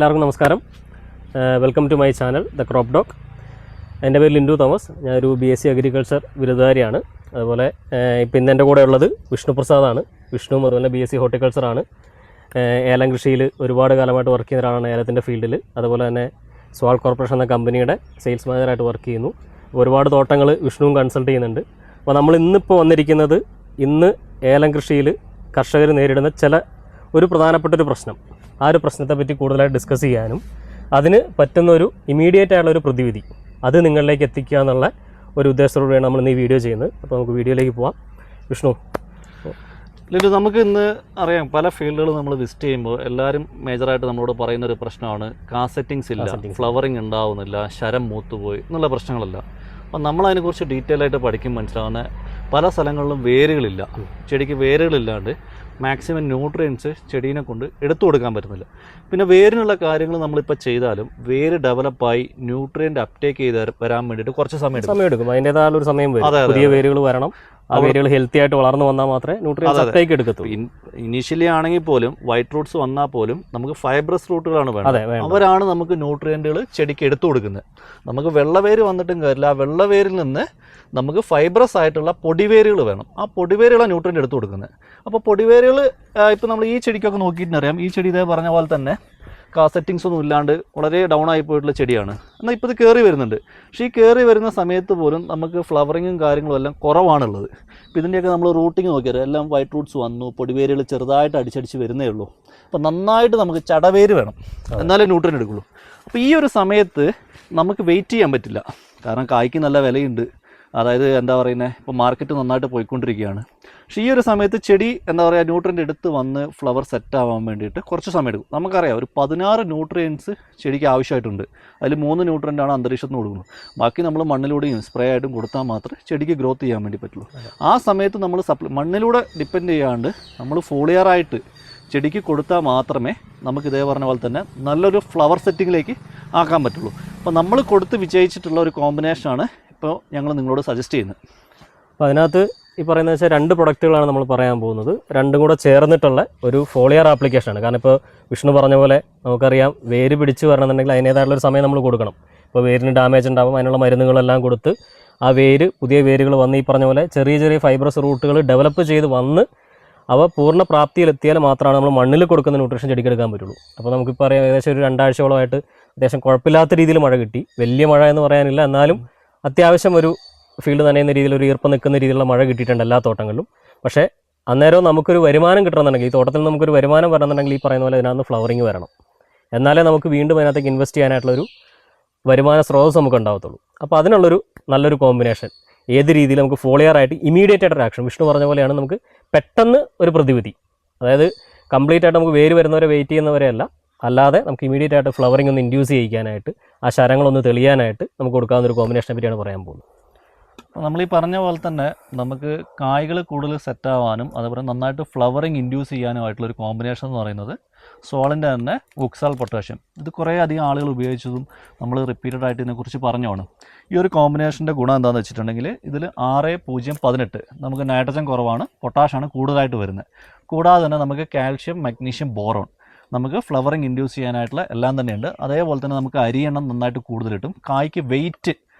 എല്ലാവർക്കും നമസ്കാരം. Welcome to my channel the crop dog. എൻ്റെ പേര് ലിൻഡു തോമസ്. ഞാനൊരു BSc അഗ്രികൾച്ചർ ബിരുദധാരിയാണ്. അതുപോലെ ഇപ്പം ഇന്ന് എൻ്റെ കൂടെ ഉള്ളത് വിഷ്ണു പ്രസാദാണ്. വിഷ്ണുവും അതുപോലെ BSc ഹോർട്ടിക്കൾച്ചറാണ്. ഏലം കൃഷിയിൽ ഒരുപാട് കാലമായിട്ട് വർക്ക് ചെയ്യുന്ന ഒരാളാണ് ഏലത്തിൻ്റെ ഫീൽഡിൽ. അതുപോലെ തന്നെ സ്വാൾ കോർപ്പറേഷൻ എന്ന കമ്പനിയുടെ സെയിൽസ് മാനേജറായിട്ട് വർക്ക് ചെയ്യുന്നു. ഒരുപാട് തോട്ടങ്ങൾ വിഷ്ണുവും കൺസൾട്ട് ചെയ്യുന്നുണ്ട്. അപ്പോൾ നമ്മൾ ഇന്നിപ്പോൾ വന്നിരിക്കുന്നത് ഏലം കൃഷിയിൽ കർഷകർ നേരിടുന്ന ഒരു പ്രധാനപ്പെട്ടൊരു പ്രശ്നം, ആ ഒരു പ്രശ്നത്തെ പറ്റി കൂടുതലായിട്ട് ഡിസ്കസ് ചെയ്യാനും അതിന് പറ്റുന്നൊരു ഇമീഡിയറ്റ് ആയിട്ടുള്ളൊരു പ്രതിവിധി അത് നിങ്ങളിലേക്ക് എത്തിക്കുക എന്നുള്ള ഒരു ഉദ്ദേശത്തോടെയാണ് നമ്മൾ ഇന്ന് ഈ വീഡിയോ ചെയ്യുന്നത്. അപ്പോൾ നമുക്ക് വീഡിയോയിലേക്ക് പോവാം. വിഷ്ണു, നമുക്ക് ഇന്ന് അറിയാം, പല ഫീൽഡുകൾ നമ്മൾ വിസിറ്റ് ചെയ്യുമ്പോൾ എല്ലാവരും മേജറായിട്ട് നമ്മളോട് പറയുന്ന ഒരു പ്രശ്നമാണ് കാസെറ്റിങ്സ് ഇല്ല, ഫ്ലവറിങ് ഉണ്ടാവുന്നില്ല, ശരം മൂത്തുപോയി എന്നുള്ള പ്രശ്നങ്ങളല്ല. അപ്പം നമ്മളതിനെക്കുറിച്ച് ഡീറ്റെയിൽ ആയിട്ട് പഠിക്കും മനസ്സിലാവുന്ന പല സ്ഥലങ്ങളിലും വേരുകളില്ല, ചെടിക്ക് വേരുകളില്ലാണ്ട് മാക്സിമം ന്യൂട്രിയൻസ് ചെടീനെ കൊണ്ട് എടുത്തു കൊടുക്കാൻ പറ്റുന്നില്ല. പിന്നെ വേരിനുള്ള കാര്യങ്ങൾ നമ്മളിപ്പോൾ ചെയ്താലും വേര് ഡെവലപ്പായി ന്യൂട്രിയൻ്റ് അപ്ടേക്ക് ചെയ്ത് വരാൻ വേണ്ടിയിട്ട് കുറച്ച് സമയം എടുക്കും. അതിൻ്റെതായ ഒരു സമയം വരും. പുതിയ വേരുകൾ വരണം, ആ വേരുകൾ ഹെൽത്തി ആയിട്ട് വളർന്നു വന്നാൽ മാത്രമേ ന്യൂട്രിയൻസ് അപ്ടേക്ക് എടുക്കത്തുള്ളൂ. ഇനീഷ്യലി ആണെങ്കിൽ പോലും വൈറ്റ് റൂട്ട്സ് വന്നാൽ പോലും നമുക്ക് ഫൈബ്രസ് റൂട്ടുകളാണ് വേണ്ടത്. അവരാണ് നമുക്ക് ന്യൂട്രിയൻറ്റുകൾ ചെടിക്ക് എടുത്തു കൊടുക്കുന്നത്. നമുക്ക് വെള്ളവേര് വന്നിട്ടും കാര്യമില്ല, ആ വെള്ളവേരിൽ നിന്ന് നമുക്ക് ഫൈബ്രസ് ആയിട്ടുള്ള പൊടിവേരുകൾ വേണം. ആ പൊടിവേരുകളാണ് ന്യൂട്രിയൻ്റ് എടുത്തു കൊടുക്കുന്നത്. അപ്പോൾ പൊടിവേരുകൾ ഇപ്പോൾ നമ്മൾ ഈ ചെടിക്കൊക്കെ നോക്കിയിട്ടറിയാം, ഈ ചെടി ഇതേ പറഞ്ഞ പോലെ തന്നെ കാസെറ്റിങ്സ് ഒന്നും ഇല്ലാണ്ട് വളരെ ഡൗൺ ആയി പോയിട്ടുള്ള ചെടിയാണ്. എന്നാൽ ഇപ്പോൾ ഇത് കയറി വരുന്നുണ്ട്. പക്ഷേ ഈ കയറി വരുന്ന സമയത്ത് പോലും നമുക്ക് ഫ്ലവറിങ്ങും കാര്യങ്ങളും എല്ലാം കുറവാണുള്ളത്. ഇപ്പോൾ ഇതിൻ്റെയൊക്കെ നമ്മൾ റൂട്ടിങ് നോക്കിയാൽ എല്ലാം വൈറ്റ് റൂട്ട്സ് വന്നു, പൊടിവേരുകൾ ചെറുതായിട്ട് അടിച്ചടിച്ച് വരുന്നേ ഉള്ളൂ. അപ്പോൾ നന്നായിട്ട് നമുക്ക് ചടവേര് വേണം, എന്നാലേ ന്യൂട്രിയൻ്റ് എടുക്കുള്ളൂ. അപ്പോൾ ഈ ഒരു സമയത്ത് നമുക്ക് വെയിറ്റ് ചെയ്യാൻ പറ്റില്ല, കാരണം കായ്ക്ക് നല്ല വിലയുണ്ട്. അതായത് എന്താ പറയുന്നത്, ഇപ്പോൾ മാർക്കറ്റ് നന്നായിട്ട് പോയിക്കൊണ്ടിരിക്കുകയാണ്. പക്ഷേ ഈ ഒരു സമയത്ത് ചെടി എന്താ പറയുക, ന്യൂട്രിയൻ്റ് എടുത്ത് വന്ന് ഫ്ലവർ സെറ്റ് ആവാൻ വേണ്ടിയിട്ട് കുറച്ച് സമയം എടുക്കും. നമുക്കറിയാം ഒരു 16 ന്യൂട്രിയൻസ് ചെടിക്ക് ആവശ്യമായിട്ടുണ്ട്. അതിൽ 3 ന്യൂട്രിയൻ്റാണ് അന്തരീക്ഷത്തിന് കൊടുക്കുന്നത്. ബാക്കി നമ്മൾ മണ്ണിലൂടെയും സ്പ്രേ ആയിട്ടും കൊടുത്താൽ മാത്രമേ ചെടിക്ക് ഗ്രോത്ത് ചെയ്യാൻ വേണ്ടി പറ്റുള്ളൂ. ആ സമയത്ത് നമ്മൾ മണ്ണിലൂടെ ഡിപ്പെൻഡ് ചെയ്യാണ്ട് നമ്മൾ ഫോളിയറായിട്ട് ചെടിക്ക് കൊടുത്താൽ മാത്രമേ നമുക്ക് ഇതേ പറഞ്ഞ പോലെ തന്നെ നല്ലൊരു ഫ്ലവർ സെറ്റിങ്ങിലേക്ക് ആക്കാൻ പറ്റുള്ളൂ. അപ്പോൾ നമ്മൾ കൊടുത്ത് വിജയിച്ചിട്ടുള്ള ഒരു കോമ്പിനേഷനാണ് ഇപ്പോൾ ഞങ്ങൾ നിങ്ങളോട് സജസ്റ്റ് ചെയ്യുന്നത്. അപ്പോൾ അതിനകത്ത് ഈ പറയുന്നത് വെച്ചാൽ 2 പ്രൊഡക്റ്റുകളാണ് നമ്മൾ പറയാൻ പോകുന്നത്. രണ്ടും കൂടെ ചേർന്നിട്ടുള്ള ഒരു ഫോളിയർ ആപ്ലിക്കേഷനാണ്. കാരണം ഇപ്പോൾ വിഷ്ണു പറഞ്ഞ പോലെ നമുക്കറിയാം, വേര് പിടിച്ച് വരണമെന്നുണ്ടെങ്കിൽ അതിനേതായിട്ടുള്ളൊരു സമയം നമ്മൾ കൊടുക്കണം. ഇപ്പോൾ വേരിന് ഡാമേജ് ഉണ്ടാകും, അതിനുള്ള മരുന്നുകളെല്ലാം കൊടുത്ത് ആ പുതിയ വേരുകൾ വന്ന് ഈ പറഞ്ഞ പോലെ ചെറിയ ഫൈബ്രസ് റൂട്ടുകൾ ഡെവലപ്പ് ചെയ്ത് വന്ന് അവ പൂർണ്ണ പ്രാപ്തിയിലെത്തിയാൽ മാത്രമാണ് നമ്മൾ മണ്ണിൽ കൊടുക്കുന്ന ന്യൂട്രീഷൻ ചെടിക്കെടുക്കാൻ പറ്റുള്ളൂ. അപ്പോൾ നമുക്കിപ്പോൾ അറിയാം, ഏകദേശം ഒരു 2 ആഴ്ചയോളമായിട്ട് അത്യാവശ്യം കുഴപ്പമില്ലാത്ത രീതിയിൽ മഴ കിട്ടി. വലിയ മഴ എന്ന് പറയാനില്ല, എന്നാലും അത്യാവശ്യം ഒരു ഫീൽഡ് നനയുന്ന രീതിയിൽ, ഒരു ഈർപ്പം നിൽക്കുന്ന രീതിയിലുള്ള മഴ കിട്ടിയിട്ടുണ്ട് എല്ലാ തോട്ടങ്ങളിലും. പക്ഷേ അന്നേരം നമുക്കൊരു വരുമാനം കിട്ടണമെന്നുണ്ടെങ്കിൽ, ഈ തോട്ടത്തിൽ നമുക്കൊരു വരുമാനം വരണമെന്നുണ്ടെങ്കിൽ ഈ പറയുന്ന പോലെ ഇതിനകത്ത് ഫ്ലവറിങ് വരണം. എന്നാലേ നമുക്ക് വീണ്ടും അതിനകത്തേക്ക് ഇൻവെസ്റ്റ് ചെയ്യാനായിട്ടുള്ളൊരു വരുമാന സ്രോതസ് നമുക്ക് ഉണ്ടാകത്തുള്ളൂ. അപ്പോൾ അതിനുള്ളൊരു നല്ലൊരു കോമ്പിനേഷൻ ഏത് രീതിയിൽ നമുക്ക് ഫോളിയറായിട്ട് ഇമീഡിയറ്റ് ആയിട്ടൊരു ആക്ഷൻ, വിഷ്ണു പറഞ്ഞ പോലെയാണ്, നമുക്ക് പെട്ടെന്ന് ഒരു പ്രതിവിധി, അതായത് കംപ്ലീറ്റ് ആയിട്ട് നമുക്ക് വേര് വരുന്നവരെ വെയിറ്റ് ചെയ്യുന്നവരെയല്ല, അല്ലാതെ നമുക്ക് ഇമീഡിയറ്റ് ആയിട്ട് ഫ്ലവറിംഗ് ഒന്ന് ഇൻഡ്യൂസ് ചെയ്യിക്കാനായിട്ട്, ആ ശരങ്ങളൊന്ന് തെളിയാനായിട്ട് നമുക്ക് കൊടുക്കാവുന്ന ഒരു കോമ്പിനേഷനെ പറ്റിയാണ് പറയാൻ പോകുന്നത്. നമ്മൾ ഈ പറഞ്ഞ പോലെ തന്നെ നമുക്ക് കായ്കൾ കൂടുതൽ സെറ്റാവാനും അതുപോലെ നന്നായിട്ട് ഫ്ലവറിങ് ഇൻഡ്യൂസ് ചെയ്യാനുമായിട്ടുള്ളൊരു കോമ്പിനേഷൻ എന്ന് പറയുന്നത് സോളിൻ്റെ തന്നെ വുക്സാൽ പൊട്ടാഷ്യം. ഇത് കുറേ അധികം ആളുകൾ ഉപയോഗിച്ചതും നമ്മൾ റിപ്പീറ്റഡ് ആയിട്ട് ഇതിനെക്കുറിച്ച് പറഞ്ഞോണം. ഈ ഒരു കോമ്പിനേഷൻ്റെ ഗുണം എന്താണെന്ന് വെച്ചിട്ടുണ്ടെങ്കിൽ ഇതിൽ 6-0-18 നമുക്ക് നൈട്രജൻ കുറവാണ്, പൊട്ടാഷാണ് കൂടുതലായിട്ട് വരുന്നത്. കൂടാതെ തന്നെ നമുക്ക് കാൽഷ്യം, മഗ്നീഷ്യം, ബോറോൺ, നമുക്ക് ഫ്ലവറിങ് ഇൻഡ്യൂസ് ചെയ്യാനായിട്ടുള്ള എല്ലാം തന്നെയുണ്ട്. അതേപോലെ തന്നെ നമുക്ക് അരിയെണ്ണം നന്നായിട്ട് കൂടുതൽ കിട്ടും, കായ്ക്ക് വെയിറ്റ്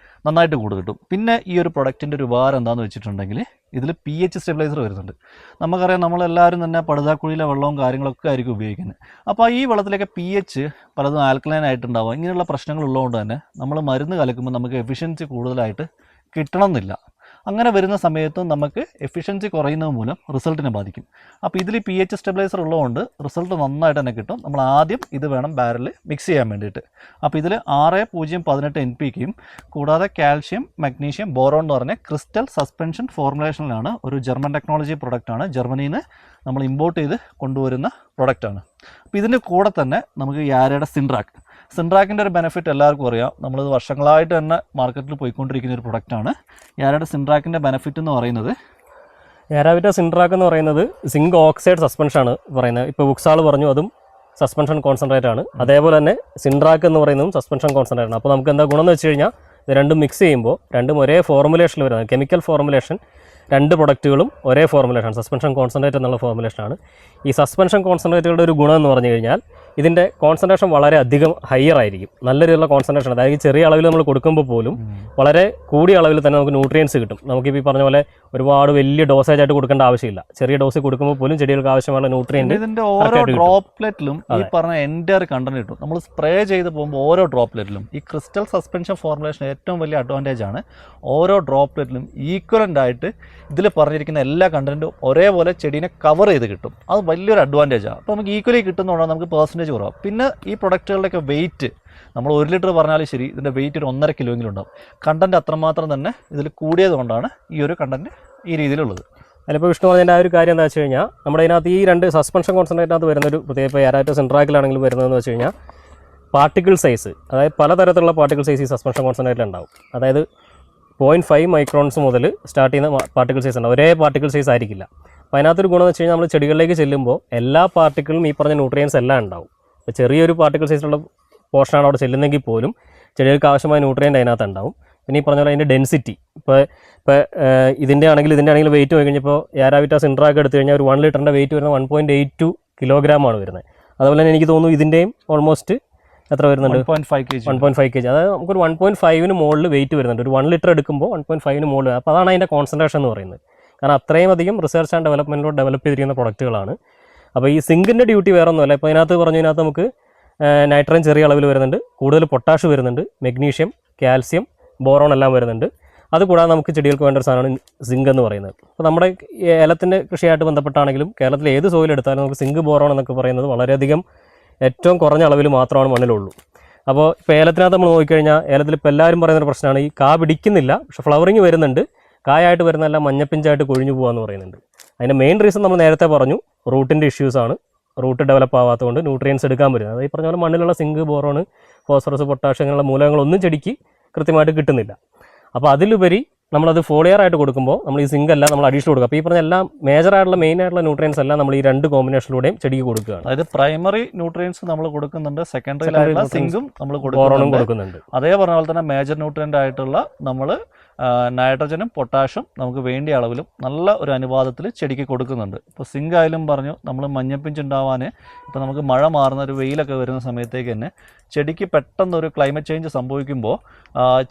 നന്നായിട്ട് കൂടുതൽ കിട്ടും. പിന്നെ ഈ ഒരു പ്രൊഡക്റ്റിൻ്റെ ഒരു ഉപകാരം എന്താണെന്ന് വെച്ചിട്ടുണ്ടെങ്കിൽ ഇതിൽ pH സ്റ്റെബിലൈസർ വരുന്നുണ്ട്. നമുക്കറിയാം, നമ്മളെല്ലാവരും തന്നെ പടുതാക്കുഴിയിലെ വെള്ളവും കാര്യങ്ങളൊക്കെ ആയിരിക്കും ഉപയോഗിക്കുന്നത്. അപ്പോൾ ഈ വെള്ളത്തിലേക്ക് pH പലതും ആൽക്കലൈൻ ആയിട്ടുണ്ടാവുക, ഇങ്ങനെയുള്ള പ്രശ്നങ്ങളുള്ളതുകൊണ്ട് തന്നെ നമ്മൾ മരുന്ന് കലക്കുമ്പോൾ നമുക്ക് എഫിഷ്യൻസി കൂടുതലായിട്ട് കിട്ടണമെന്നില്ല. അങ്ങനെ വരുന്ന സമയത്തും നമുക്ക് എഫിഷ്യൻസി കുറയുന്നത് മൂലം റിസൾട്ടിനെ ബാധിക്കും. അപ്പോൾ ഇതിൽ pH സ്റ്റെബിലൈസർ ഉള്ളതുകൊണ്ട് റിസൾട്ട് നന്നായിട്ട് തന്നെ കിട്ടും. നമ്മൾ ആദ്യം ഇത് വേണം ബാരലിൽ മിക്സ് ചെയ്യാൻ വേണ്ടിയിട്ട്. അപ്പോൾ ഇതിൽ 6-0-18 NPKയും കൂടാതെ കാൽഷ്യം, മഗ്നീഷ്യം, ബോറോൺ എന്ന് പറഞ്ഞ ക്രിസ്റ്റൽ സസ്പെൻഷൻ ഫോർമുലേഷനിലാണ് ഒരു ജർമ്മൻ ടെക്നോളജി പ്രൊഡക്റ്റാണ്. ജർമ്മനിയിൽ നിന്ന് നമ്മൾ ഇമ്പോർട്ട് ചെയ്ത് കൊണ്ടുവരുന്ന പ്രൊഡക്റ്റാണ്. അപ്പോൾ ഇതിൻ്റെ കൂടെ തന്നെ നമുക്ക് യാരയുടെ സിൻട്രാക്കിൻ്റെ ഒരു ബെനിഫിറ്റ് എല്ലാവർക്കും അറിയാം. നമ്മളിത് വർഷങ്ങളായിട്ട് തന്നെ മാർക്കറ്റിൽ പോയിക്കൊണ്ടിരിക്കുന്ന ഒരു പ്രൊഡക്റ്റാണ്. യാരയുടെ സിൻട്രാക്കിൻ്റെ ബെനിഫിറ്റ് എന്ന് പറയുന്നത്, യാരാവിറ്റ സിൻട്രാക്ക് എന്ന് പറയുന്നത് സിങ്ക് ഓക്സൈഡ് സസ്പെൻഷനാണ് പറയുന്നത്. ഇപ്പോൾ വുക്സാൾ പറഞ്ഞു, അതും സസ്പെൻഷൻ കോൺസെൻട്രേറ്റ് ആണ്. അതേപോലെ തന്നെ സിൻട്രാക്ക് എന്ന് പറയുന്നതും സസ്പെൻഷൻ കോൺസെൻട്രേറ്റ് ആണ്. അപ്പോൾ നമുക്ക് എന്താ ഗുണം എന്ന് വെച്ച് കഴിഞ്ഞാൽ, ഇത് രണ്ടും മിക്സ് ചെയ്യുമ്പോൾ രണ്ടും ഒരേ ഫോർമുലേഷനിൽ വരുന്നത്, കെമിക്കൽ ഫോർമുലേഷൻ, 2 പ്രൊഡക്റ്റുകളും ഒരേ ഫോർമുലേഷൻ, സസ്പെൻഷൻ കോൺസെൻട്രേറ്റ് എന്നുള്ള ഫോർമുലേഷനാണ്. ഈ സസ്പെൻഷൻ കോൺസെൻട്രേറ്റുകളുടെ ഒരു ഗുണം എന്ന് പറഞ്ഞു കഴിഞ്ഞാൽ ഇതിൻ്റെ കോൺസെൻട്രേഷൻ വളരെ അധികം ഹയർ ആയിരിക്കും. നല്ല രീതിയിലുള്ള കോൺസെൻട്രേഷൻ, അതായത് ചെറിയ അളവിൽ നമ്മൾ കൊടുക്കുമ്പോൾ പോലും വളരെ കൂടിയ അളവിൽ തന്നെ നമുക്ക് ന്യൂട്രിയൻസ് കിട്ടും. നമുക്കിപ്പോൾ ഈ പറഞ്ഞ പോലെ ഒരുപാട് വലിയ ഡോസേജ് ആയിട്ട് കൊടുക്കേണ്ട ആവശ്യമില്ല. ചെറിയ ഡോസ് കൊടുക്കുമ്പോൾ പോലും ചെടികൾക്ക് ആവശ്യമുള്ള ന്യൂട്രിയൻറ്റ് ഇതിന്റെ ഓരോ ഡ്രോപ്ലെറ്റിലും ഈ പറഞ്ഞ എൻ്റയർ കണ്ടന്റ് കിട്ടും. നമ്മൾ സ്പ്രേ ചെയ്ത് പോകുമ്പോൾ ഓരോ ഡ്രോപ്ലെറ്റിലും ഈ ക്രിസ്റ്റൽ സസ്പെൻഷൻ ഫോർമുലേഷൻ ഏറ്റവും വലിയ അഡ്വാൻറ്റേജ് ആണ്. ഓരോ ഡ്രോപ്ലെറ്റിലും ഈക്വലൻ്റ് ആയിട്ട് ഇതിൽ പറഞ്ഞിരിക്കുന്ന എല്ലാ കണ്ടന്റും ഒരേപോലെ ചെടീനെ കവർ ചെയ്ത് കിട്ടും. അത് വലിയൊരു അഡ്വാൻറ്റേജാണ്. അപ്പോൾ നമുക്ക് ഈക്വലി കിട്ടുന്നതുകൊണ്ടാണ് നമുക്ക് പെർസെൻറ്റേജ് കുറവാണ്. പിന്നെ ഈ പ്രൊഡക്റ്റുകളുടെയൊക്കെ വെയിറ്റ് നമ്മൾ 1 ലിറ്റർ പറഞ്ഞാലും ശരി, ഇതിൻ്റെ വെയിറ്റ് ഒരു 1.5 കിലോയെങ്കിലും ഉണ്ടാവും. കണ്ടന്റ് അത്രമാത്രം തന്നെ ഇതിൽ കൂടിയത് കൊണ്ടാണ് ഈ ഒരു കണ്ടന്റ് ഈ രീതിയിലുള്ളത്. അതിലിപ്പോൾ വിഷ്ണു പറഞ്ഞതിൻ്റെ ആ ഒരു കാര്യം എന്താ വെച്ച് കഴിഞ്ഞാൽ, നമ്മുടെ ഇതിനകത്ത് ഈ 2 സസ്പെൻഷൻ കോൺസെൻട്രേറ്റിനകത്ത് വരുന്നൊരു പ്രത്യേക ഇപ്പോൾ എയറാറ്റോ സിൻട്രാക്കിലാണെങ്കിലും വരുന്നതെന്ന് വെച്ച് കഴിഞ്ഞാൽ പാർട്ടിക്കിൾ സൈസ്, അതായത് പലതരത്തിലുള്ള പാർട്ടിക്കിൾ സൈസ് ഈ സസ്പെൻഷൻ കോൺസെൻട്രേറ്റിൽ ഉണ്ടാവും. അതായത് 0.5 മൈക്രോൺസ് മുതൽ സ്റ്റാർട്ട് ചെയ്യുന്ന പാർട്ടിക്കിൾ സൈസ് ഉണ്ടാവും. ഒരേ പാർട്ടിക്കിൾ സൈസ് ആയിരിക്കില്ല. അപ്പോൾ അതിനകത്തൊരു ഗുണം എന്ന് വെച്ച് കഴിഞ്ഞാൽ നമ്മൾ ചെടികളിലേക്ക് ചെല്ലുമ്പോൾ എല്ലാ പാർട്ടിക്കിളും ഈ പറഞ്ഞ ന്യൂട്രിയൻസ് എല്ലാം ഉണ്ടാവും. അപ്പോൾ ചെറിയൊരു പാർട്ടിക്കിൾ സൈസിലുള്ള പോർഷനാണ് അവിടെ ചെല്ലുന്നെങ്കിൽ പോലും ചെടികൾക്ക് ആവശ്യമായ ന്യൂട്രിയൻ്റ് അതിനകത്ത് ഉണ്ടാവും. പിന്നെ ഈ പറഞ്ഞ പോലെ അതിൻ്റെ ഡെൻസിറ്റി, ഇപ്പോൾ ഇതിൻ്റെ ആണെങ്കിൽ വെയിറ്റ് പോയി കഴിഞ്ഞപ്പോൾ യാരാവിറ്റ സിൻട്രാക്ക് എടുത്തു കഴിഞ്ഞാൽ ഒരു 1 ലിറ്ററിൻ്റെ വെയിറ്റ് വരുന്നത് 1.82 കിലോഗ്രാമാണ് വരുന്നത്. അതുപോലെ തന്നെ എനിക്ക് തോന്നുന്നു ഇതിൻ്റെയും ഓൾമോസ്റ്റ് എത്ര വരുന്നുണ്ട്, 1.5 kg. അതായത് നമുക്കൊരു 1.5 മുകളിൽ വെയിറ്റ് വരുന്നുണ്ട്. ഒരു 1 ലിറ്റർ എടുക്കുമ്പോൾ 1.5 മുകളിൽ. അപ്പോൾ അതാണ് അതിൻ്റെ കോൺസെൻട്രേഷൻ എന്ന് പറയുന്നത്. കാരണം അത്രയും അധികം റിസർച്ച് ആൻഡ് ഡെവലപ്മെൻറ്റിലൂടെ ഡെവലപ്പ് ചെയ്തിരിക്കുന്ന പ്രൊഡക്റ്റുകളാണ്. അപ്പോൾ ഈ സിങ്കിൻ്റെ ഡ്യൂട്ടി വേറെ ഒന്നുമല്ല. ഇപ്പോൾ ഇതിനകത്ത് നമുക്ക് നൈട്രജൻ ചെറിയ അളവിൽ വരുന്നുണ്ട്, കൂടുതൽ പൊട്ടാഷ് വരുന്നുണ്ട്, മെഗ്നീഷ്യം, കാൽസ്യം, ബോറോൺ എല്ലാം വരുന്നുണ്ട്. അതുകൂടാതെ നമുക്ക് ചെടികൾക്ക് വേണ്ട ഒരു സാധനമാണ് സിങ്ക് എന്ന് പറയുന്നത്. അപ്പോൾ നമ്മുടെ ഏലത്തിൻ്റെ കൃഷിയായിട്ട് ബന്ധപ്പെട്ടാണെങ്കിലും കേരളത്തിൽ ഏത് സോയിൽ എടുത്താലും നമുക്ക് സിങ്ക്, ബോറോൺ എന്നൊക്കെ പറയുന്നത് വളരെയധികം ഏറ്റവും കുറഞ്ഞ അളവിൽ മാത്രമാണ് മണ്ണിലുള്ളൂ. അപ്പോൾ ഇപ്പോൾ ഏലത്തിനകത്ത് നമ്മൾ നോക്കിക്കഴിഞ്ഞാൽ ഏലത്തിൽ ഇപ്പോൾ എല്ലാവരും പറയുന്നൊരു പ്രശ്നമാണ് ഈ കാ പിടിക്കുന്നില്ല, പക്ഷേ ഫ്ലവറിങ് വരുന്നുണ്ട്, കായായിട്ട് വരുന്നതെല്ലാം മഞ്ഞപ്പിഞ്ചായിട്ട് കൊഴിഞ്ഞു പോകാമെന്ന് പറയുന്നുണ്ട്. അതിൻ്റെ മെയിൻ റീസൺ നമ്മൾ നേരത്തെ പറഞ്ഞു, റൂട്ടിൻ്റെ ഇഷ്യൂസാണ്. റൂട്ട് ഡെവലപ്പ് ആവാത്തതുകൊണ്ട് ന്യൂട്രിയൻസ് എടുക്കാൻ പറ്റുന്നത്. അത് ഈ പറഞ്ഞ പോലെ മണ്ണിലുള്ള സിങ്ക്, ബോറോൺ, ഫോസ്ഫറസ്, പൊട്ടാഷ്യം അങ്ങനെയുള്ള മൂലകങ്ങളൊന്നും ചെടിക്ക് കൃത്യമായിട്ട് കിട്ടുന്നില്ല. അപ്പോൾ അതിലുപരി നമ്മളത് ഫോളിയർ ആയിട്ട് കൊടുക്കുമ്പോൾ നമ്മൾ ഈ സിങ്ക് എല്ലാം നമ്മൾ അഡീഷണൽ കൊടുക്കുക. അപ്പോൾ ഈ പറഞ്ഞ എല്ലാം മേജറായിട്ടുള്ള മെയിൻ ആയിട്ടുള്ള ന്യൂട്രിയൻസ് എല്ലാം നമ്മൾ ഈ 2 കോമ്പിനേഷനിലൂടെയും ചെടിക്ക് കൊടുക്കുകയാണ്. അതായത് പ്രൈമറി ന്യൂട്രിയൻസ് നമ്മൾ കൊടുക്കുന്നുണ്ട്, സെക്കൻഡറി സിങ്കും നമ്മൾ കൊടുക്കുന്നുണ്ട്. അതേ പറഞ്ഞ പോലെ തന്നെ മേജർ ന്യൂട്രിയൻ്റ് ആയിട്ടുള്ള നമ്മൾ നൈട്രജനും പൊട്ടാഷും നമുക്ക് വേണ്ടിയ അളവിലും നല്ല ഒരു അനുപാതത്തിൽ ചെടിക്ക് കൊടുക്കുന്നുണ്ട്. ഇപ്പോൾ സിങ്ക് ആയാലും പറഞ്ഞു, നമ്മൾ മഞ്ഞപ്പിഞ്ചുണ്ടാവാൻ ഇപ്പോൾ നമുക്ക് മഴ മാറുന്ന ഒരു വെയിലൊക്കെ വരുന്ന സമയത്തേക്ക് തന്നെ ചെടിക്ക് പെട്ടെന്നൊരു ക്ലൈമറ്റ് ചേഞ്ച് സംഭവിക്കുമ്പോൾ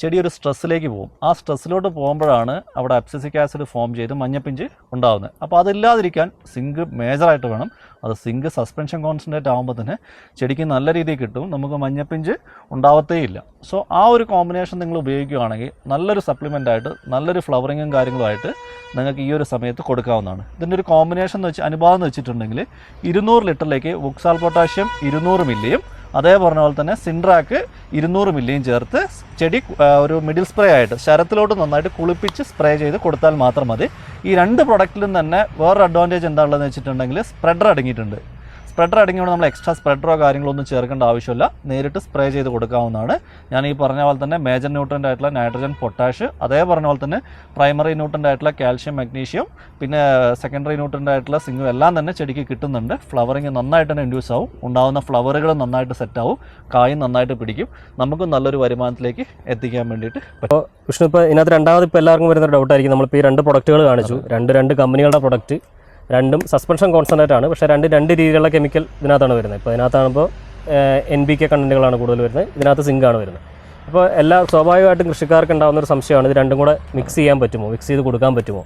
ചെടി ഒരു സ്ട്രെസ്സിലേക്ക് പോകും. ആ സ്ട്രെസ്സിലോട്ട് പോകുമ്പോഴാണ് അവിടെ അബ്സിസിക് ആസിഡ് ഫോം ചെയ്ത് മഞ്ഞപ്പിഞ്ച് ഉണ്ടാകുന്നത്. അപ്പോൾ അതില്ലാതിരിക്കാൻ സിങ്ക് മേജറായിട്ട് വേണം. അത് സിങ്ക് സസ്പെൻഷൻ കോൺസെൻട്രേറ്റ് ആകുമ്പോൾ തന്നെ ചെടിക്ക് നല്ല രീതിയിൽ കിട്ടും, നമുക്ക് മഞ്ഞപ്പിഞ്ച് ഉണ്ടാവത്തേയില്ല. സോ ആ ഒരു കോമ്പിനേഷൻ നിങ്ങൾ ഉപയോഗിക്കുകയാണെങ്കിൽ നല്ലൊരു സപ്ലിമെൻ്റ് ആയിട്ട് നല്ലൊരു ഫ്ലവറിങ്ങും കാര്യങ്ങളുമായിട്ട് നിങ്ങൾക്ക് ഈ ഒരു സമയത്ത് കൊടുക്കാവുന്നതാണ്. ഇതിൻ്റെ ഒരു കോമ്പിനേഷൻ എന്ന് വെച്ച് അനുപാതം എന്ന് വെച്ചിട്ടുണ്ടെങ്കിൽ 200 ലിറ്ററിലേക്ക് വുക്സാൽ പൊട്ടാഷ്യം 200 മില്ലിയും അതേ പറഞ്ഞ പോലെ തന്നെ സിൻട്രാക്ക് 200 മില്ലിയും ചേർത്ത് ചെടി ഒരു മിഡിൽ സ്പ്രേ ആയിട്ട് ശരത്തിലോട്ട് നന്നായിട്ട് കുളിപ്പിച്ച് സ്പ്രേ ചെയ്ത് കൊടുത്താൽ മാത്രം മതി. ഈ 2 പ്രൊഡക്റ്റിലും തന്നെ വേറൊരു അഡ്വാൻറ്റേജ് എന്താണെന്ന് വെച്ചിട്ടുണ്ടെങ്കിൽ സ്പ്രെഡർ അടങ്ങിയിട്ടുണ്ട്. സ്പ്രെഡർ അടങ്ങിയോണ്ട് നമ്മൾ എക്സ്ട്രാ സ്പ്രെഡറോ കാര്യങ്ങളോ ഒന്നും ചേർക്കേണ്ട ആവശ്യമില്ല, നേരിട്ട് സ്പ്രേ ചെയ്ത് കൊടുക്കാവുന്നതാണ്. ഞാൻ ഈ പറഞ്ഞ പോലെ തന്നെ മേജർ ന്യൂട്രൻ്റ് ആയിട്ടുള്ള നൈട്രജൻ, പൊട്ടാഷ്, അതേ പറഞ്ഞ പോലെ തന്നെ പ്രൈമറി ന്യൂട്രൻ്റ് ആയിട്ടുള്ള കാൽഷ്യം, മഗ്നീഷ്യം, പിന്നെ സെക്കൻഡറി ന്യൂട്രൻ്റ് ആയിട്ടുള്ള സിങ്കും എല്ലാം തന്നെ ചെടിക്ക് കിട്ടുന്നുണ്ട്. ഫ്ലവറിങ് നന്നായിട്ട് തന്നെ ഇൻഡ്യൂസ് ആവും, ഉണ്ടാകുന്ന ഫ്ലവറുകൾ നന്നായിട്ട് സെറ്റാവും, കായും നന്നായിട്ട് പിടിക്കും, നമുക്കും നല്ലൊരു വരുമാനത്തിലേക്ക് എത്തിക്കാൻ വേണ്ടിയിട്ട് പറ്റും. വിഷ്ണു, ഇപ്പോൾ ഇതിനകത്ത് രണ്ടാമത് ഇപ്പോൾ എല്ലാവർക്കും വരുന്ന ഡൗട്ടായിരിക്കും, നമ്മളിപ്പോൾ ഈ 2 പ്രൊഡക്റ്റുകൾ കാണിച്ചു, രണ്ട് കമ്പനികളുടെ പ്രൊഡക്റ്റ്, രണ്ടും സസ്പെൻഷൻ കോൺസെൻട്രേറ്റ് ആണ്, പക്ഷേ രണ്ട് രീതിയിലുള്ള കെമിക്കൽ ഇതിനകത്താണ് വരുന്നത്. ഇപ്പോൾ ഇതിനകത്താണിപ്പോൾ NPK കണ്ടൻറ്റുകളാണ് കൂടുതൽ വരുന്നത്, ഇതിനകത്ത് സിങ്കാണ് വരുന്നത്. അപ്പോൾ സ്വാഭാവികമായിട്ടും കൃഷിക്കാർക്ക് ഉണ്ടാകുന്നൊരു സംശയമാണ്, ഇത് രണ്ടും കൂടെ മിക്സ് ചെയ്യാൻ പറ്റുമോ, മിക്സ് ചെയ്ത് കൊടുക്കാൻ പറ്റുമോ,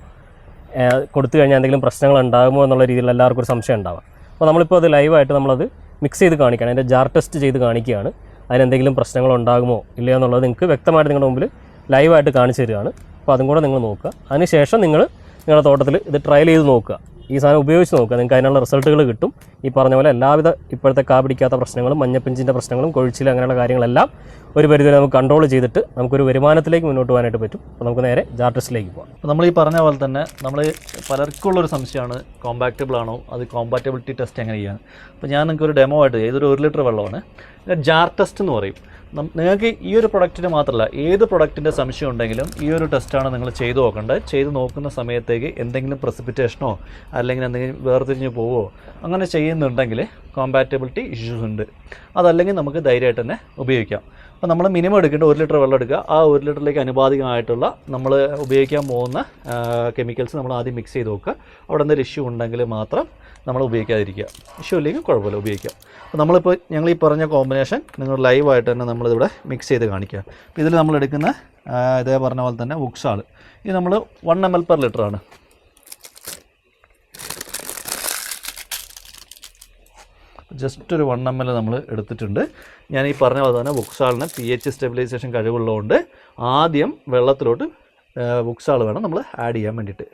കൊടുത്തു കഴിഞ്ഞാൽ എന്തെങ്കിലും പ്രശ്നങ്ങൾ ഉണ്ടാകുമോ എന്നുള്ള രീതിയിൽ എല്ലാവർക്കും ഒരു സംശയം ഉണ്ടാവാം. അപ്പോൾ നമ്മളിപ്പോൾ അത് ലൈവായിട്ട് നമ്മളത് മിക്സ് ചെയ്ത് കാണിക്കുകയാണ്, അതിൻ്റെ ജാർ ടെസ്റ്റ് ചെയ്ത് കാണിക്കുകയാണ്. അതിനെന്തെങ്കിലും പ്രശ്നങ്ങൾ ഉണ്ടാകുമോ ഇല്ലയോ എന്നുള്ളത് നിങ്ങൾക്ക് വ്യക്തമായിട്ട് നിങ്ങളുടെ മുമ്പിൽ ലൈവായിട്ട് കാണിച്ചു തരികയാണ്. അപ്പോൾ അതും കൂടെ നിങ്ങൾ നോക്കുക. അതിനുശേഷം നിങ്ങളുടെ തോട്ടത്തിൽ ഇത് ട്രയൽ ചെയ്ത് നോക്കുക, ഈ സാധനം ഉപയോഗിച്ച് നോക്കുക, നിങ്ങൾക്ക് അതിനുള്ള റിസൾട്ടുകൾ കിട്ടും. ഈ പറഞ്ഞ പോലെ എല്ലാവിധ ഇപ്പോഴത്തെ കാ പിടിക്കാത്ത പ്രശ്നങ്ങളും മഞ്ഞപ്പിഞ്ചിൻ്റെ പ്രശ്നങ്ങളും കൊഴിച്ചിൽ അങ്ങനെയുള്ള കാര്യങ്ങളെല്ലാം ഒരു പരിധിവരെ നമുക്ക് കൺട്രോൾ ചെയ്തിട്ട് നമുക്കൊരു വരുമാനത്തിലേക്ക് മുന്നോട്ട് പോകാനായിട്ട് പറ്റും. അപ്പോൾ നമുക്ക് നേരെ ജാർ ടെസ്റ്റിലേക്ക് പോകാം. അപ്പോൾ നമ്മൾ ഈ പറഞ്ഞ പോലെ തന്നെ നമ്മൾ പലർക്കുള്ളൊരു സംശയമാണ്, കോമ്പാക്റ്റബിൾ ആണോ, അത് കോമ്പാറ്റബിലിറ്റി ടെസ്റ്റ് എങ്ങനെ ചെയ്യാൻ. അപ്പോൾ ഞാൻ നിങ്ങൾക്ക് ഒരു ഡെമോ ആയിട്ട് ഇതൊരു 1 ലിറ്റർ വെള്ളമാണ്, ജാർ ടെസ്റ്റ് എന്ന് പറയും. നിങ്ങൾക്ക് ഈ ഒരു പ്രൊഡക്റ്റിന് മാത്രമല്ല ഏത് പ്രൊഡക്റ്റിൻ്റെ സംശയം ഉണ്ടെങ്കിലും ഈ ഒരു ടെസ്റ്റാണ് നിങ്ങൾ ചെയ്ത് നോക്കേണ്ടത്. ചെയ്ത് നോക്കുന്ന സമയത്തേക്ക് എന്തെങ്കിലും പ്രസിപ്പിറ്റേഷനോ അല്ലെങ്കിൽ എന്തെങ്കിലും വേർതിരിഞ്ഞ് പോവോ അങ്ങനെ ചെയ്യുന്നുണ്ടെങ്കിൽ കോമ്പാറ്റബിലിറ്റി ഇഷ്യൂസ് ഉണ്ട്, അതല്ലെങ്കിൽ നമുക്ക് ധൈര്യമായിട്ട് തന്നെ ഉപയോഗിക്കാം. അപ്പോൾ നമ്മൾ മിനിമം എടുക്കേണ്ട 1 ലിറ്റർ വെള്ളം എടുക്കുക. ആ 1 ലിറ്ററിലേക്ക് അനുപാതികമായിട്ടുള്ള നമ്മൾ ഉപയോഗിക്കാൻ പോകുന്ന കെമിക്കൽസ് നമ്മൾ ആദ്യം മിക്സ് ചെയ്ത് നോക്കുക. അവിടെ എന്തെങ്കിലും ഇഷ്യൂ ഉണ്ടെങ്കിൽ മാത്രം നമ്മൾ ഉപയോഗിക്കാതിരിക്കുക. ഇഷ്യൂ ഇല്ലെങ്കിൽ കുഴപ്പമില്ല, ഉപയോഗിക്കാം. അപ്പോൾ നമ്മളിപ്പോൾ ഞങ്ങൾ ഈ പറഞ്ഞ കോമ്പിനേഷൻ നിങ്ങൾ ലൈവായിട്ട് തന്നെ നമ്മളിവിടെ മിക്സ് ചെയ്ത് കാണിക്കുക. അപ്പോൾ ഇതിൽ നമ്മൾ എടുക്കുന്ന ഇതേ പറഞ്ഞ പോലെ തന്നെ ഉക്സാൾ, ഇത് നമ്മൾ 1 ml per liter ആണ്. ജസ്റ്റ് ഒരു 1 ml നമ്മൾ എടുത്തിട്ടുണ്ട്. ഞാൻ ഈ പറഞ്ഞ പോലെ തന്നെ ഉക്സാളിന് pH സ്റ്റെബിലൈസേഷൻ കഴിവുള്ളതുകൊണ്ട് ആദ്യം വെള്ളത്തിലോട്ട് ഉക്സാൾ വേണം നമ്മൾ ആഡ് ചെയ്യാൻ വേണ്ടിയിട്ട്.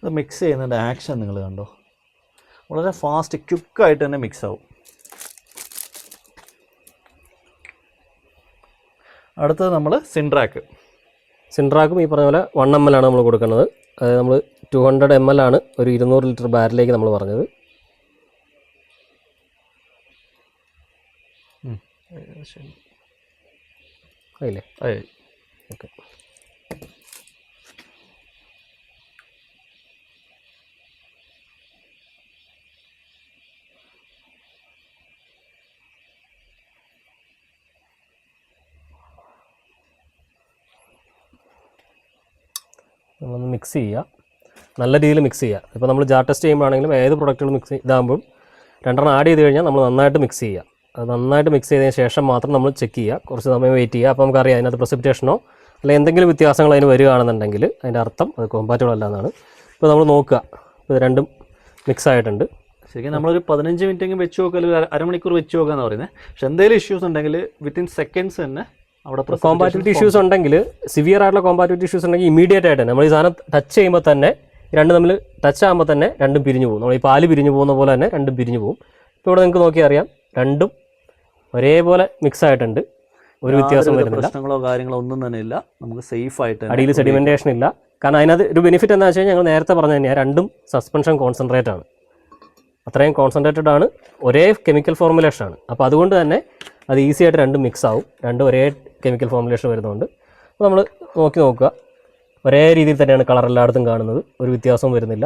ഇത് മിക്സ് ചെയ്യുന്നതിൻ്റെ ആക്ഷൻ നിങ്ങൾ കണ്ടോ, വളരെ ഫാസ്റ്റ് ക്വിക്കായിട്ട് തന്നെ മിക്സ് ആവും. അടുത്തത് നമ്മൾ സിൻട്രാക്കും ഈ പറഞ്ഞ പോലെ 1 ml ആണ് നമ്മൾ കൊടുക്കുന്നത്. അതായത് നമ്മൾ 200 ml ആണ് ഒരു 200 ലിറ്റർ ബാരലിലേക്ക് നമ്മൾ പറഞ്ഞത്. ആയില്ലേ? ഓക്കെ. നമ്മളൊന്ന് മിക്സ് ചെയ്യുക, നല്ല രീതിയിൽ മിക്സ് ചെയ്യുക. ഇപ്പോൾ നമ്മൾ ജാർ ടെസ്റ്റ് ചെയ്യുമ്പോഴാണെങ്കിലും ഏത് പ്രൊഡക്റ്റുകൾ മിക്സ് ഇതാകുമ്പോൾ 2 ആഡ് ചെയ്ത് കഴിഞ്ഞാൽ നമ്മൾ നന്നായിട്ട് മിക്സ് ചെയ്യുക. അത് നന്നായിട്ട് മിക്സ് ചെയ്തതിന് ശേഷം മാത്രം നമ്മൾ ചെക്ക് ചെയ്യുക, കുറച്ച് സമയം വെയിറ്റ് ചെയ്യുക. അപ്പോൾ നമുക്കറിയാം അതിനകത്ത് പ്രസിപ്പിറ്റേഷനോ അല്ലെങ്കിൽ എന്തെങ്കിലും വ്യത്യാസങ്ങൾ അതിന് വരികയാണെന്നുണ്ടെങ്കിൽ അതിൻ്റെ അർത്ഥം അത് കോമ്പാറ്റബിൾ അല്ല എന്നാണ്. ഇപ്പോൾ നമ്മൾ നോക്കുക, ഇപ്പോൾ രണ്ടും മിക്സ് ആയിട്ടുണ്ട്. ശരിക്കും നമ്മളൊരു 15 മിനിറ്റെങ്കിലും വെച്ച് നോക്കുക, അല്ലെങ്കിൽ അരമണിക്കൂർ വെച്ച് നോക്കുക എന്ന് പറയുന്നത്. പക്ഷേ എന്തെങ്കിലും ഇഷ്യൂസ് ഉണ്ടെങ്കിൽ വിത്തിൻ സെക്കൻഡ്സ് തന്നെ അവിടെ കോമ്പാറ്റിബിലിറ്റി ഇഷ്യൂസ് ഉണ്ടെങ്കിൽ, സിവിയർ ആയിട്ടുള്ള കോമ്പാറ്റിബിലിറ്റി ഇഷ്യൂസ് ഉണ്ടെങ്കിൽ ഇമീഡിയറ്റ് ആയിട്ട് നമ്മൾ ഈ സാധനം ടച്ച് ചെയ്യുമ്പോൾ തന്നെ രണ്ടും തമ്മിൽ ടച്ച് ആകുമ്പോൾ തന്നെ രണ്ടും പിരിഞ്ഞു പോകും. നമ്മൾ ഈ പാല് പിരിഞ്ഞു പോകുന്ന പോലെ തന്നെ രണ്ടും പിരിഞ്ഞു പോകും. ഇപ്പോൾ ഇവിടെ നിങ്ങൾക്ക് നോക്കിയാൽ അറിയാം രണ്ടും ഒരേപോലെ മിക്സ് ആയിട്ടുണ്ട്, ഒരു വ്യത്യാസം വരുന്നില്ല, പ്രശ്നങ്ങളോ കാര്യങ്ങളോ ഒന്നും തന്നെ ഇല്ല. നമുക്ക് സേഫ് ആയിട്ട് അടിയിൽ സെഡിമെന്റേഷൻ ഇല്ല. കാരണം അതിനകത്ത് ഒരു ബെനിഫിറ്റ് എന്താ വെച്ച് കഴിഞ്ഞാൽ ഞങ്ങൾ നേരത്തെ പറഞ്ഞ തന്നെയാണ്, രണ്ടും സസ്പെൻഷൻ കോൺസെൻട്രേറ്റ് ആണ്, അത്രയും കോൺസെൻട്രേറ്റഡ് ആണ്, ഒരേ കെമിക്കൽ ഫോർമുലേഷൻ ആണ്. അപ്പോൾ അതുകൊണ്ട് തന്നെ അത് ഈസി ആയിട്ട് രണ്ടും മിക്സ് ആവും, രണ്ടും ഒരേ കെമിക്കൽ ഫോർമുലേഷൻ വരുന്നതുകൊണ്ട്. അപ്പോൾ നമ്മൾ നോക്കുക, ഒരേ രീതിയിൽ തന്നെയാണ് കളർ എല്ലായിടത്തും കാണുന്നത്, ഒരു വ്യത്യാസവും വരുന്നില്ല,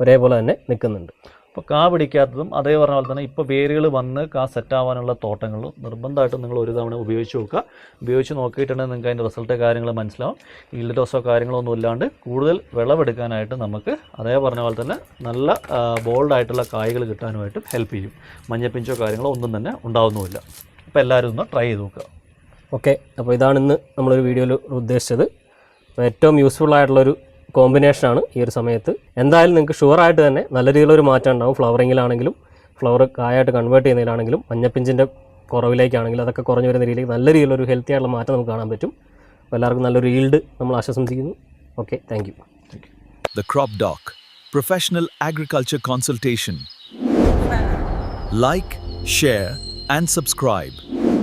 ഒരേപോലെ തന്നെ നിൽക്കുന്നുണ്ട്. ഇപ്പോൾ കാ പിടിക്കാത്തതും അതേ പറഞ്ഞ പോലെ തന്നെ ഇപ്പോൾ വേരുകൾ വന്ന് കാ സെറ്റ് ആവാനുള്ള തോട്ടങ്ങളും നിർബന്ധമായിട്ടും നിങ്ങൾ ഒരു തവണ ഉപയോഗിച്ച് നോക്കുക. ഉപയോഗിച്ച് നോക്കിയിട്ടുണ്ടെങ്കിൽ നിങ്ങൾക്ക് അതിൻ്റെ റിസൾട്ട് കാര്യങ്ങൾ മനസ്സിലാവും. ഈൽഡ് ലോസോ കാര്യങ്ങളോ ഒന്നും ഇല്ലാണ്ട് കൂടുതൽ വിളവെടുക്കാനായിട്ട് നമുക്ക് അതേ പറഞ്ഞ പോലെ തന്നെ നല്ല ബോൾഡായിട്ടുള്ള കായ്കൾ കിട്ടാനുമായിട്ട് ഹെൽപ്പ് ചെയ്യും. മഞ്ഞപ്പിഞ്ചോ കാര്യങ്ങളോ ഒന്നും തന്നെ ഉണ്ടാവുന്നുമില്ല. അപ്പോൾ എല്ലാവരും ഒന്ന് ട്രൈ ചെയ്ത് നോക്കുക. ഓക്കെ, അപ്പോൾ ഇതാണ് ഇന്ന് നമ്മളൊരു വീഡിയോയിൽ ഉദ്ദേശിച്ചത്. അപ്പോൾ ഏറ്റവും യൂസ്ഫുൾ ആയിട്ടുള്ളൊരു കോമ്പിനേഷനാണ് ഈ ഒരു സമയത്ത്. എന്തായാലും നിങ്ങൾക്ക് ഷുവറായിട്ട് തന്നെ നല്ല രീതിയിലൊരു മാറ്റം ഉണ്ടാവും. ഫ്ലവറിങ്ങിലാണെങ്കിലും ഫ്ലവർ കായായിട്ട് കൺവേർട്ട് ചെയ്യുന്നതിലാണെങ്കിലും മഞ്ഞപ്പിഞ്ചിൻ്റെ കുറവിലേക്കാണെങ്കിലും അതൊക്കെ കുറഞ്ഞു വരുന്ന രീതിയിലേക്ക് നല്ല രീതിയിലൊരു ഹെൽത്തി ആയിട്ടുള്ള മാറ്റം നമുക്ക് കാണാൻ പറ്റും. അപ്പോൾ എല്ലാവർക്കും നല്ലൊരു ഈൽഡ് നമ്മൾ ആശംസിക്കുന്നു. Okay, thank you. The Crop Doc, professional agriculture consultation. Like, share and subscribe.